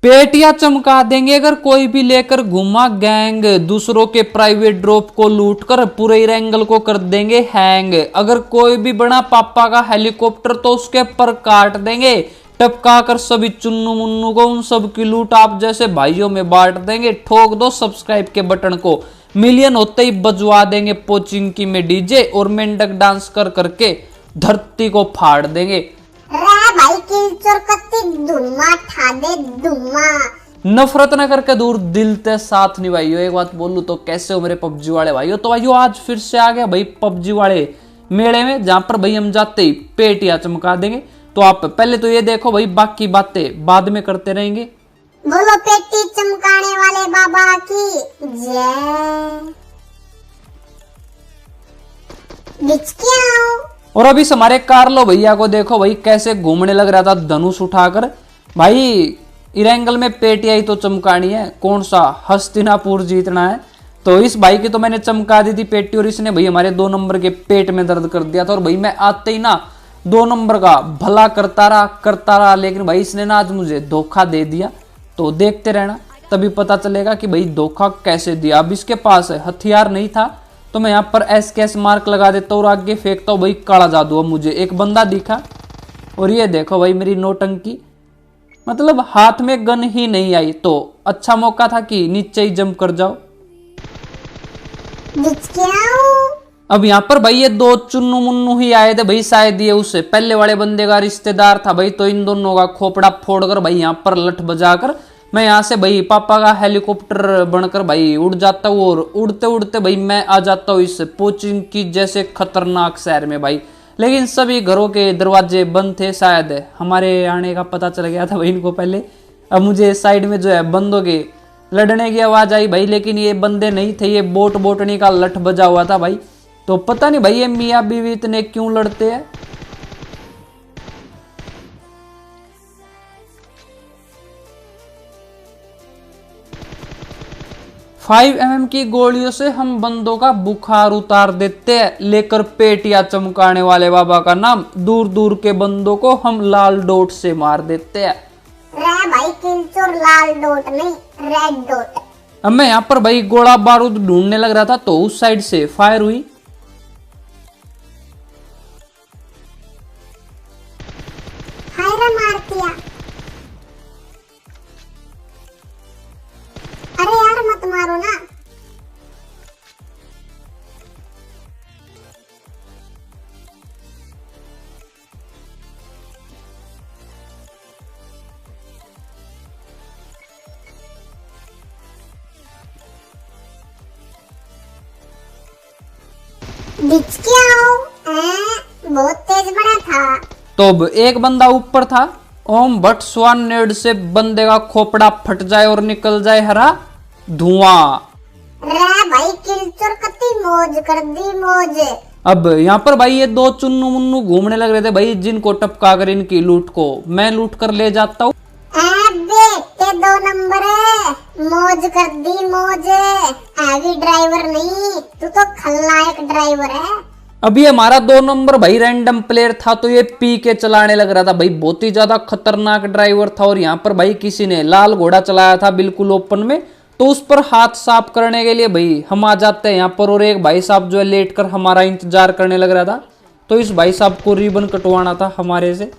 पेटियां चमका देंगे अगर कोई भी लेकर घुमा गैंग, दूसरों के प्राइवेट ड्रॉप को लूट कर पूरे एंगल को कर देंगे हैंग। अगर कोई भी बना पापा का हेलीकॉप्टर तो उसके पर काट देंगे, टपका कर सभी चुन्नू मुन्नू को, उन सब की लूट आप जैसे भाइयों में बांट देंगे। ठोक दो सब्सक्राइब के बटन को, मिलियन होते ही बजवा देंगे पोचिंग की में डीजे, और मेंढक डांस कर करके धरती को फाड़ देंगे। भाई किलचोर कत्ती धुम्मा ठा दे धुम्मा। नफरत न करके दूर दिल ते साथ निभाइयो। एक बात बोलूं तो कैसे हो मेरे पबजी वाले भाइयों। तो भाइयों आज फिर से आ गया भाई पबजी वाले मेले में, जहां पर भाई हम जाते ही पेटियां चमका देंगे। तो आप पहले तो ये देखो भाई, बाकी बातें बाद में करते रहेंगे। बोलो पेटी चमकाने वाले बाबा की जय। और अभी हमारे कार्लो भैया को देखो भाई कैसे घूमने लग रहा था धनुष उठाकर। भाई इरेंगल में पेटियां ही तो चमकानी है, कौन सा हस्तिनापुर जीतना है। तो इस भाई की तो मैंने चमका दी थी पेटी, और इसने भाई हमारे 2 नंबर के पेट में दर्द कर दिया था। और भाई मैं आते ही ना 2 नंबर का भला करता रहा, लेकिन भाई इसने ना आज मुझे धोखा दे दिया। तो देखते रहना, तभी पता चलेगा कि भाई धोखा कैसे दिया। अब इसके पास हथियार नहीं था तो मैं यहाँ पर एस मार्क लगा देता हूँ और आगे फेंकता हूँ भाई काला जादू। अब मुझे एक बंदा दिखा, और ये देखो भाई मेरी नौटंकी, मतलब हाथ में गन ही नहीं आई। तो अच्छा मौका था कि नीचे ही जंप कर जाओ। अब यहाँ पर भाई ये 2 चुन्नू मुन्नू ही आए थे भाई, शायद ये उससे पहले वाले बंदे का रिश्तेदार था भाई। तो इन दोनों का खोपड़ा फोड़कर भाई यहाँ पर लठ बजाकर मैं यहाँ से भाई पापा का हेलीकॉप्टर बनकर भाई उड़ जाता हूँ, और उड़ते उड़ते भाई मैं आ जाता हूँ इस पोचिंग की जैसे खतरनाक शहर में भाई। लेकिन सभी घरों के दरवाजे बंद थे, शायद हमारे आने का पता चल गया था भाई इनको पहले। अब मुझे साइड में जो है बंदों के लड़ने की आवाज आई भाई, लेकिन ये बंदे नहीं थे, ये बोटनी का लठ बजा हुआ था भाई। तो पता नहीं भाई ये मियाँ बीवी इतने क्यों लड़ते हैं। 5mm की गोलियों से हम बंदों का बुखार उतार देते हैं, लेकर पेटियां चमकाने वाले बाबा का नाम। दूर दूर के बंदों को हम लाल डॉट से मार देते हैं। भाई किलचोर लाल डॉट नहीं, रेड डॉट। अब मैं यहाँ पर भाई गोला बारूद ढूंढने लग रहा था तो उस साइड से फायर हुई। मार दिया। अरे यार मत मारो ना। बहुत तेज बड़ा था। तो अब एक बंदा ऊपर था। ओम भट्ट स्वान नेड से बंदे का खोपड़ा फट जाए और निकल जाए हरा धुआं। भाई किलचोर कती मौज कर दी मौज। अब यहाँ पर भाई ये 2 चुन्नू मुन्नू घूमने लग रहे थे भाई, जिनको टपका कर इनकी लूट को मैं लूट कर ले जाता हूँ। 2 नंबर है, मौज कर दी मौज। हैवी ड्राइवर नहीं, तू तो खलनायक ड्राइवर है। अभी हमारा 2 नंबर भाई रैंडम प्लेयर था, तो ये पी के चलाने लग रहा था भाई, बहुत ही ज्यादा खतरनाक ड्राइवर था। और यहाँ पर भाई किसी ने लाल घोड़ा चलाया था बिल्कुल ओपन में, तो उस पर हाथ साफ करने के लिए भाई हम आ जाते हैं यहाँ पर। और एक भाई साहब जो है लेट कर हमारा इंतजार करने लग रहा था, तो इस भाई साहब को रिबन कटवाना था हमारे से।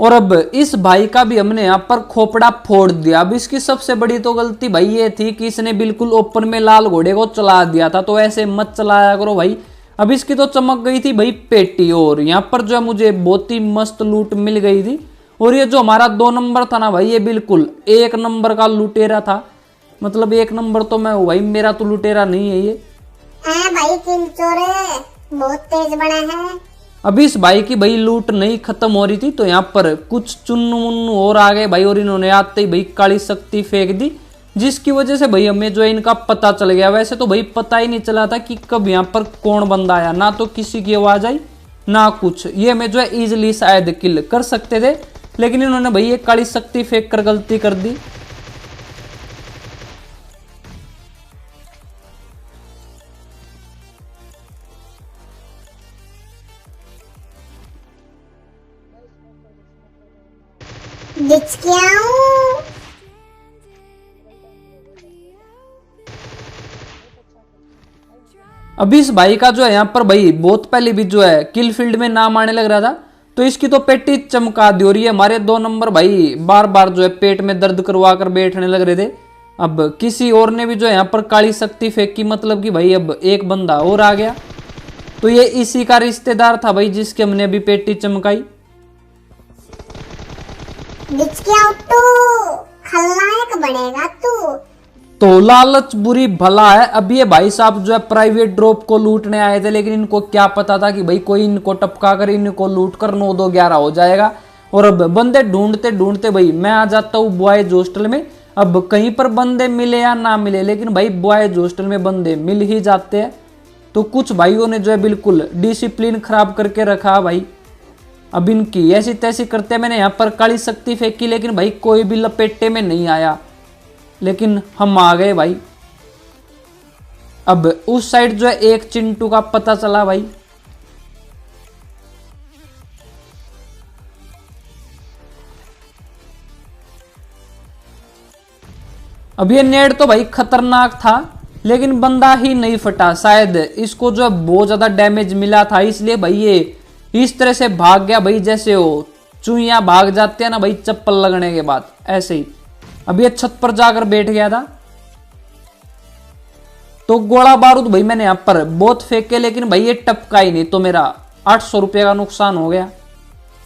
और अब इस भाई का भी हमने यहाँ पर खोपड़ा फोड़ दिया। अब इसकी सबसे बड़ी तो गलती भाई ये थी कि इसने बिल्कुल ओपन में लाल घोड़े को चला दिया था, तो ऐसे मत चलाया करो भाई। अब इसकी तो चमक गई थी भाई पेटी, और यहाँ पर जो है मुझे बहुत ही मस्त लूट मिल गई थी। और ये जो हमारा 2 नंबर था ना भाई, ये बिल्कुल 1 नंबर का लुटेरा था। मतलब 1 नंबर तो मैं हूँ भाई, मेरा तो लुटेरा नहीं है ये। भाई किलचोर बहुत तेज बना है। अभी इस भाई की भाई लूट नहीं खत्म हो रही थी, तो यहाँ पर कुछ चुन्नू मुन्नू और आ गए भाई, और इन्होंने आते ही भाई काली शक्ति फेंक दी, जिसकी वजह से भाई हमें जो है इनका पता चल गया। वैसे तो भाई पता ही नहीं चला था कि कब यहाँ पर कौन बंदा आया, ना तो किसी की आवाज आई ना कुछ। ये हमें जो है इजिली शायद किल कर सकते थे, लेकिन इन्होंने भाई एक काली शक्ति फेंक कर गलती कर दी। अभी इस भाई का जो है यहाँ पर भाई बहुत पहले भी जो है किल फील्ड में नाम आने लग रहा था, तो इसकी तो पेटी चमका दी। और ये हमारे 2 नंबर भाई बार बार जो है पेट में दर्द करवा कर बैठने लग रहे थे। अब किसी और ने भी जो है यहाँ पर काली शक्ति फेंकी, मतलब कि भाई अब एक बंदा और आ गया। तो ये इसी का रिश्तेदार था भाई जिसकी हमने अभी पेटी चमकाई। खलनायक बनेगा तू। तो लालच बुरी भला है। अब ये भाई साहब जो है प्राइवेट ड्रॉप को लूटने आए थे, लेकिन इनको क्या पता था कि भाई कोई इनको टपका कर इनको लूट कर 9 2 11 हो जाएगा। और अब बंदे ढूंढते ढूंढते भाई मैं आ जाता हूँ बॉयज हॉस्टल में। अब कहीं पर बंदे मिले या ना मिले, लेकिन भाई बॉयज हॉस्टल में बंदे मिल ही जाते हैं। तो कुछ भाइयों ने जो है बिल्कुल डिसिप्लिन खराब करके रखा भाई। अब इनकी ऐसी तैसी करते मैंने यहाँ पर काली शक्ति फेंकी, लेकिन भाई कोई भी लपेटे में नहीं आया, लेकिन हम आ गए भाई। अब उस साइड जो है एक चिंटू का पता चला भाई। अब ये नेड तो भाई खतरनाक था, लेकिन बंदा ही नहीं फटा। शायद इसको जो बहुत ज्यादा डैमेज मिला था, इसलिए भाई ये इस तरह से भाग गया भाई, जैसे वो चुईया भाग जाते हैं ना भाई चप्पल लगने के बाद, ऐसे ही। अब ये छत पर जाकर बैठ गया था। तो गोला बारूद भाई मैंने यहां पर बहुत फेंके, लेकिन भाई ये टपका ही नहीं, तो मेरा 800 रुपये का नुकसान हो गया।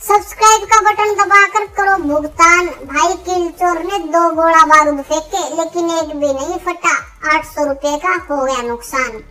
सब्सक्राइब का बटन दबाकर करो भुगतान। भाई किल चोर ने 2 गोला बारूद फेंके, लेकिन एक भी नहीं फटा। 800 रुपये का हो गया नुकसान।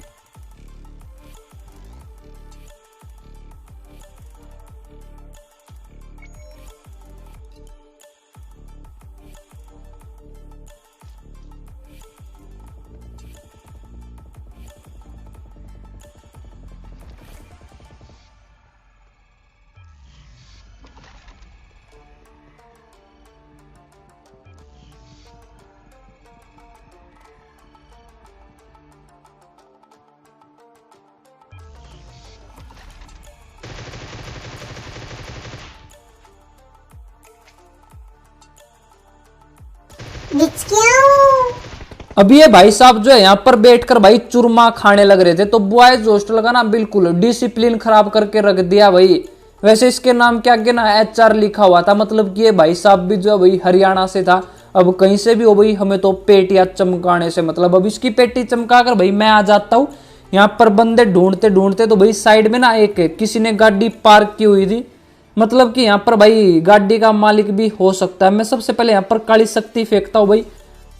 अब ये भाई साहब जो है यहाँ पर बैठकर भाई चूरमा खाने लग रहे थे। तो बॉयज हॉस्टल का ना बिल्कुल डिसिप्लिन खराब करके रख दिया भाई। वैसे इसके नाम के आगे ना HR लिखा हुआ था, मतलब कि ये भाई साहब भी जो है भाई हरियाणा से था। अब कहीं से भी हो भाई, हमें तो पेटियां चमकाने से मतलब। अब इसकी पेटी चमका कर भाई मैं आ जाता हूँ। यहाँ पर बंदे ढूंढते ढूंढते तो भाई साइड में ना एक किसी ने गाड़ी पार्क की हुई थी, मतलब कि यहाँ पर भाई गाड़ी का मालिक भी हो सकता है। मैं सबसे पहले यहाँ पर काली शक्ति फेंकता हूँ भाई,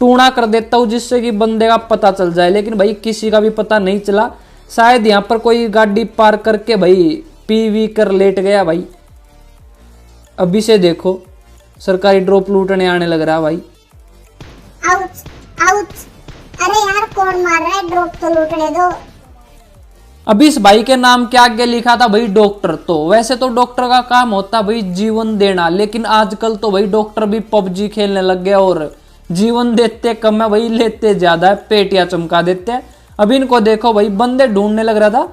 टूणा कर देता हूँ, जिससे कि बंदे का पता चल जाए। लेकिन भाई किसी का भी पता नहीं चला। शायद यहाँ पर कोई गाड़ी पार्क करके भाई पीवी कर लेट गया भाई। अभी से देखो सरकारी ड्रॉप लूटने आने लग रहा भाई। Ouch ouch. अरे यार कौन मार रहा है, ड्रॉप तो लूटने दो। अभी इस भाई के नाम के आगे लिखा था भाई डॉक्टर। तो वैसे तो डॉक्टर का काम होता भाई जीवन देना, लेकिन आजकल तो भाई डॉक्टर भी PUBG खेलने लग गया और जीवन देते कम है भाई, लेते ज्यादा है, पेटियां चमका देते हैं। अभी इनको देखो भाई, बंदे ढूंढने लग रहा था।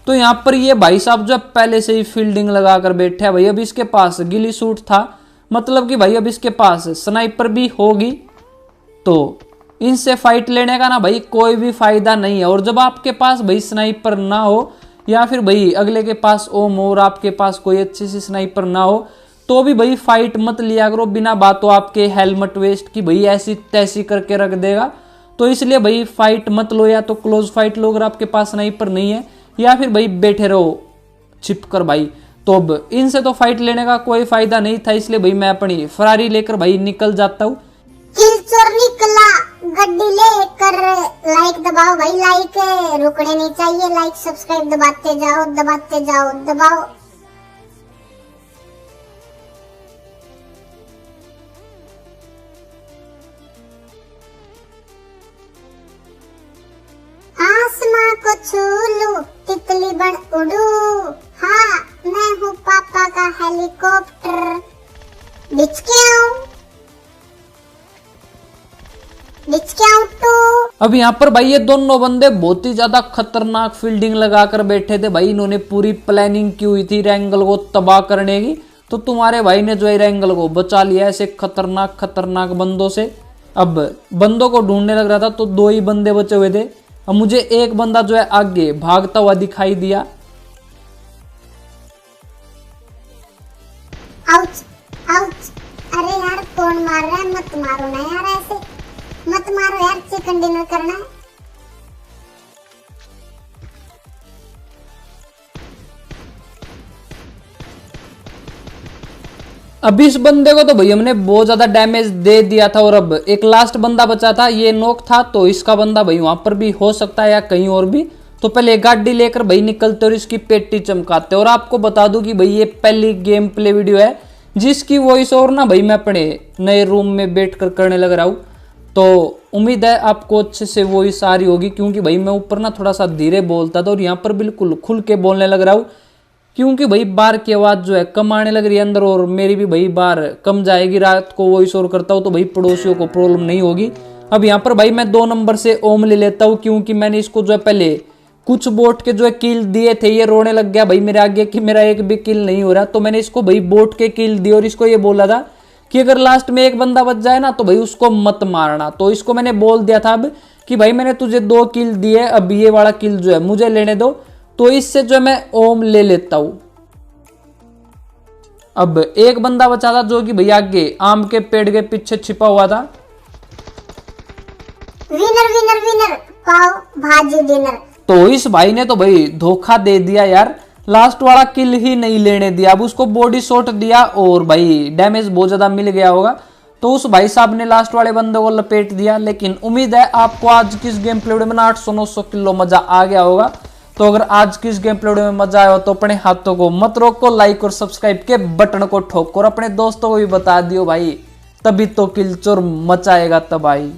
तो यहाँ पर ये भाई साहब जो पहले से ही फील्डिंग लगा कर बैठे हैं भाई। अब इसके पास गिली सूट था, मतलब कि भाई अब इसके पास स्नाइपर भी होगी। तो इनसे फाइट लेने का ना भाई कोई भी फायदा नहीं है। और जब आपके पास भाई स्नाइपर ना हो, या फिर भाई अगले के पास ओम और आपके पास कोई अच्छी सी स्नाइपर ना हो, तो भी भाई फाइट मत लिया करो बिना बातों आपके हेलमेट वेस्ट की भाई ऐसी तैसी करके रख देगा। तो इसलिए भाई फाइट मत लो, या तो क्लोज फाइट लो अगर आपके पास स्नाइपर नहीं है, या फिर भाई बैठे रहो छिप कर भाई। तो अब इनसे तो फाइट लेने का कोई फायदा नहीं था, इसलिए भाई मैं अपनी फरारी लेकर भाई निकल जाता हूँ। किल चोर निकला गड्डी लेकर। लाइक दबाओ भाई, लाइक रुकने नहीं चाहिए। लाइक सब्सक्राइब दबाते जाओ दबाते जाओ दबाओ। आसमां को छू लूं, तितली बन उड़ूं। हाँ मैं हूँ पापा का हेलीकॉप्टर। तो अब यहाँ पर भाई ये दोनों बंदे बहुत ही ज्यादा खतरनाक फील्डिंग लगाकर बैठे थे भाई। इन्होंने पूरी प्लानिंग की हुई थी रैंगल को तबाह करने की। तो तुम्हारे भाई ने जो है रैंगल को बचा लिया ऐसे खतरनाक खतरनाक बंदों से। अब बंदों को ढूंढने लग रहा था तो 2 ही बंदे बचे हुए थे। अब मुझे एक बंदा जो है आगे भागता हुआ दिखाई दिया। Ouch, ouch. अरे यार कौन मार रहा है? मत मारो ना यार, ऐसे मत मारो यार, चिकन डिनर करना है। अब इस बंदे को तो भाई हमने बहुत ज्यादा डैमेज दे दिया था और अब एक लास्ट बंदा बचा था, ये नॉक था। तो इसका बंदा भाई वहां पर भी हो सकता है या कहीं और भी। तो पहले गाड़ी लेकर भाई निकलते और इसकी पेटी चमकाते। और आपको बता दूं कि भाई ये पहली गेम प्ले वीडियो है जिसकी वॉइस ओवर ना भाई मैं अपने नए रूम में बैठकर करने लग रहा हूँ। तो उम्मीद है आपको अच्छे से वॉइस आ रही होगी, क्योंकि भाई मैं ऊपर ना थोड़ा सा धीरे बोलता था और यहाँ पर बिल्कुल खुल के बोलने लग रहा हूँ, क्योंकि भाई बाहर की आवाज जो है कम आने लग रही है अंदर। और मेरी भी भाई बाहर कम जाएगी, रात को वॉइस ओवर करता हूँ तो भाई पड़ोसियों को प्रॉब्लम नहीं होगी। अब यहाँ पर भाई मैं 2 नंबर से ओम ले लेता हूँ, क्योंकि मैंने इसको जो है पहले कुछ बोट के जो है किल दिए थे। ये रोने लग गया भाई मेरे आगे कि मेरा एक भी किल नहीं हो रहा। तो मैंने इसको भाई बोट के किल दिए और इसको ये बोला था कि अगर लास्ट में एक बंदा बच जाए ना तो भाई उसको मत मारना। तो इसको मैंने बोल दिया था अब कि भाई मैंने तुझे 2 किल दिए, अब ये वाला किल जो है मुझे लेने दो। तो इससे जो मैं ओम ले लेता हूं। अब एक बंदा बचा था जो कि भैया आगे आम के पेड़ के पीछे छिपा हुआ था। विनर विनर विनर, पाव भाजी डिनर। तो इस भाई ने तो भाई धोखा दे दिया यार, लास्ट वाला किल ही नहीं लेने दिया। अब उसको बॉडी शॉट दिया और भाई डैमेज बहुत ज्यादा मिल गया होगा। तो उस भाई साहब ने लास्ट वाले बंदे को लपेट दिया। लेकिन उम्मीद है आपको आज की इस गेम प्ले वीडियो में 800-900 किलो मजा आ गया होगा। तो अगर आज की इस गेम प्ले वीडियो में मजा आया हो तो अपने हाथों को मत रोको, लाइक और सब्सक्राइब के बटन को ठोको और अपने दोस्तों को भी बता दियो भाई, तभी तो किलचोर मचाएगा तबाही।